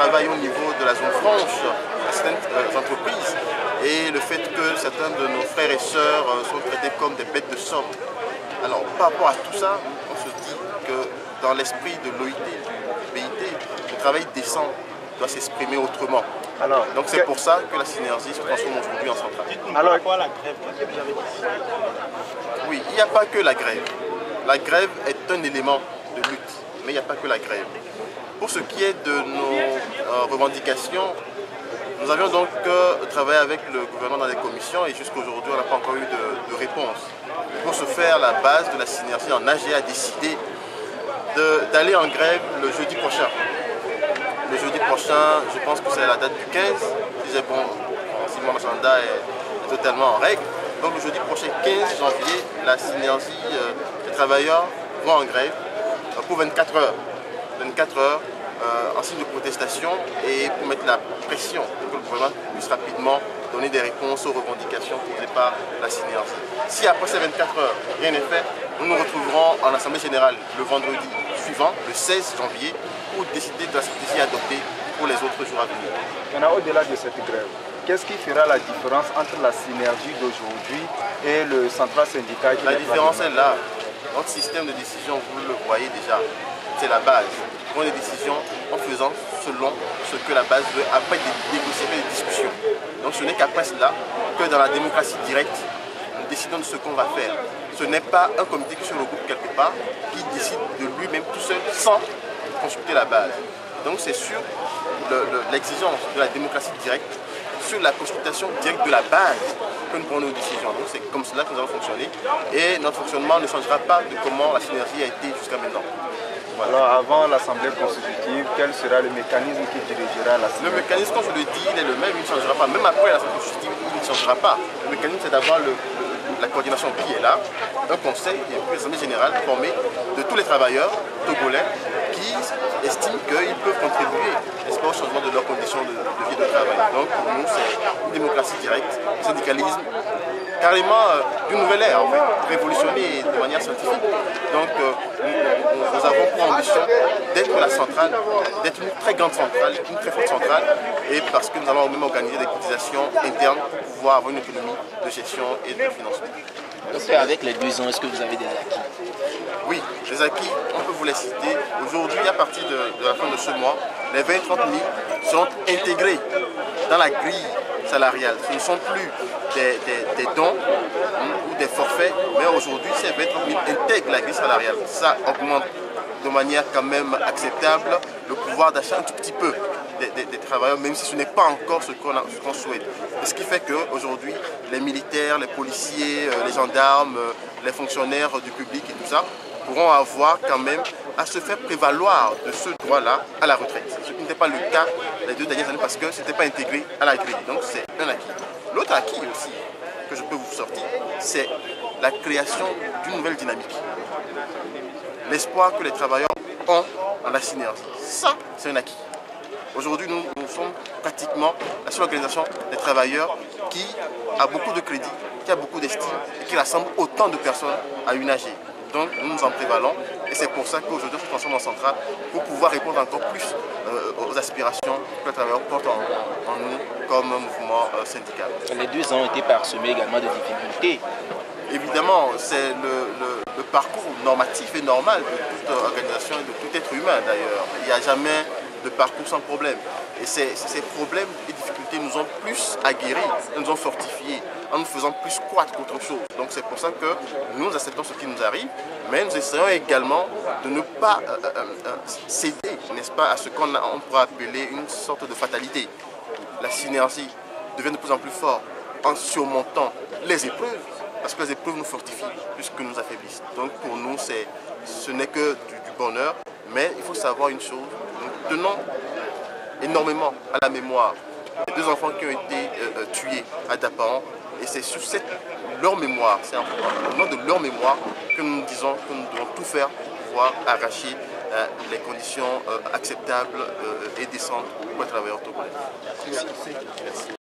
travail au niveau de la zone franche à certaines entreprises et le fait que certains de nos frères et sœurs sont traités comme des bêtes de somme. Alors par rapport à tout ça, on se dit que dans l'esprit de l'OIT, BIT, le travail décent doit s'exprimer autrement. Alors, donc c'est pour ça que la synergie se transforme aujourd'hui en centrale. Alors quoi la grève? Qu'est-ce que vous avez dit? Oui, il n'y a pas que la grève. La grève est un élément de lutte, mais il n'y a pas que la grève. Pour ce qui est de nos revendications, nous avions donc travaillé avec le gouvernement dans les commissions et jusqu'à aujourd'hui on n'a pas encore eu de réponse. Pour ce faire, la base de la synergie en AG a décidé d'aller en grève le jeudi prochain. Le jeudi prochain, je pense que c'est la date du 15. Si j'ai bon, si mon agenda est totalement en règle. Donc le jeudi prochain, 15 janvier, la synergie des travailleurs vont en grève pour 24 heures. 24 heures en signe de protestation et pour mettre la pression pour que le gouvernement puisse rapidement donner des réponses aux revendications posées par la synergie. Si après ces 24 heures, rien n'est fait, nous nous retrouverons en Assemblée générale le vendredi suivant, le 16 janvier, pour décider de la stratégie adoptée pour les autres jours à venir. Maintenant, au-delà de cette grève, qu'est-ce qui fera la différence entre la synergie d'aujourd'hui et le central syndical? La différence est là. Notre système de décision, vous le voyez déjà, c'est la base. Nous prenons des décisions en faisant selon ce que la base veut, après des négociations et des discussions. Donc ce n'est qu'après cela que dans la démocratie directe, nous décidons de ce qu'on va faire. Ce n'est pas un comité qui se regroupe quelque part, qui décide de lui-même tout seul sans consulter la base. Donc c'est sur l'exigence de la démocratie directe, sur la consultation directe de la base que nous prenons nos décisions. Donc c'est comme cela que nous allons fonctionner et notre fonctionnement ne changera pas de comment la synergie a été jusqu'à maintenant. Voilà. Alors avant l'Assemblée constitutive, quel sera le mécanisme qui dirigera la synergie? Le mécanisme, comme je le dis, il est le même, il ne changera pas. Même après l'Assemblée constitutive, il ne changera pas. Le mécanisme, c'est d'avoir la coordination qui est là, un conseil et une assemblée générale formée de tous les travailleurs togolais qui estiment qu'ils peuvent contribuer au changement de leurs conditions de vie et de travail. Donc pour nous, c'est une démocratie directe, syndicalisme, carrément d'une nouvelle ère, en fait, révolutionner de manière scientifique. Donc nous avons pour ambition d'être la centrale, d'être une très grande centrale, une très forte centrale, et parce que nous allons même organiser des cotisations internes pour pouvoir avoir une autonomie de gestion et de financement. Donc avec les 2 ans, est-ce que vous avez des acquis? Oui, les acquis, on peut vous les citer. Aujourd'hui, à partir de la fin de ce mois, les 20-30 000 sont intégrés dans la grille salariale. Ce ne sont plus des dons ou des forfaits, mais aujourd'hui, ces 20-30 000 intègrent la grille salariale. Ça augmente de manière quand même acceptable le pouvoir d'achat un tout petit peu des travailleurs, même si ce n'est pas encore ce qu'on souhaite. Et ce qui fait qu'aujourd'hui, les militaires, les policiers, les gendarmes, les fonctionnaires du public et tout ça pourront avoir quand même à se faire prévaloir de ce droit-là à la retraite. Ce qui n'était pas le cas les 2 dernières années parce que ce n'était pas intégré à la grille. Donc c'est un acquis. L'autre acquis aussi que je peux vous sortir, c'est la création d'une nouvelle dynamique. L'espoir que les travailleurs ont en la synergie. Ça, c'est un acquis. Aujourd'hui, nous sommes pratiquement la seule organisation des travailleurs qui a beaucoup de crédit, qui a beaucoup d'estime et qui rassemble autant de personnes à une AG. Donc nous nous en prévalons et c'est pour ça qu'aujourd'hui on se transforme en centrale pour pouvoir répondre encore plus aux aspirations que les travailleurs portent en nous comme un mouvement syndical. Les 2 ans ont été parsemés également de difficultés. Évidemment, c'est le parcours normatif et normal de toute organisation et de tout être humain d'ailleurs. Il n'y a jamais de parcours sans problème. Et ces problèmes et difficultés nous ont plus aguerris, nous ont fortifiés, en nous faisant plus croître qu'autre chose. Donc c'est pour ça que nous acceptons ce qui nous arrive, mais nous essayons également de ne pas céder, n'est-ce pas, à ce qu'on pourrait appeler une sorte de fatalité. La synergie devient de plus en plus forte en surmontant les épreuves, parce que les épreuves nous fortifient plus que nous affaiblissent. Donc pour nous, ce n'est que du bonheur, mais il faut savoir une chose, nous tenons énormément à la mémoire des 2 enfants qui ont été tués à Daparan, et c'est sur leur mémoire, c'est au nom de leur mémoire que nous disons que nous devons tout faire pour pouvoir arracher les conditions acceptables et décentes pour les travailleurs togolais. Merci.